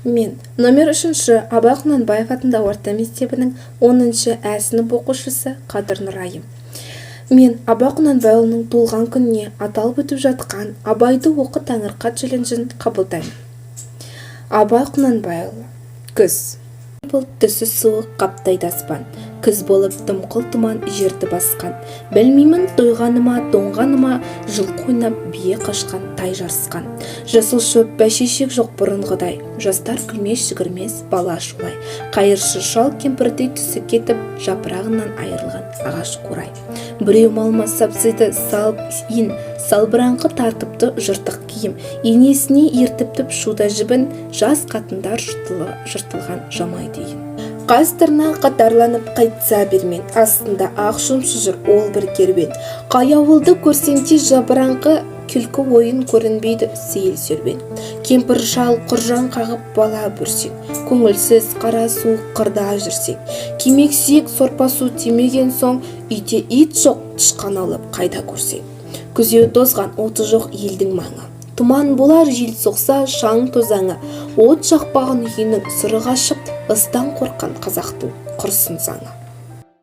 Мен номер 3 Абай Құнанбаев атындағы орта мектебінің 10-ші Ә сынып оқушысы Қадыр Нұрайым. Мен Абай Құнанбайұлының туылған күніне аталып өтіп жатқан Абайды оқы таңырқат челленджін қабылдаймын. Абай Құнанбайұлы. Күз. Бұл түсі суық қаптайды аспан. Күз болып дымқыл тұман жерді басқан. Білмеймін тойғаныма, тоңғаныма, жылқы ойнап бие қашқан, тай жарысқан. Жасыл шөп бәшешек жоқ бұрынғыдай. Жастар күлмес, жүгірмес, бала шулай. Қайыршы шал кемпірдей түсі кетіп, жапырағынан айырылған ағаш қурай. Біреу малма сапсиды салып ин, салбыраңқы тартыпты жыртық киім. Енесіне ертіптіп шуда жібін, жас қатындар жыртылған жамай дейін. Қастырна қатарланып қайтса бермен, астында ақ шымшы жүр ол бір керуен. Қай ауылды көрсеңте жабыраңқы, күлкі ойын көрінбейді сейіл сөрбен. Кемпір шал құржан қағып бала бүрсек, көңілсіз қара суық қырда жүрсек. Кемек сүйек сорпа су тимеген соң, үйде ит жоқ тышқан алып қайда көрсек. Күзеу тозған оты жоқ елдің маңы. Тұман болар жел соқса шаң тозаңы, от жақпаған үйінің сыры қашып, ыстан қорқан қазақтың құрсын заңы.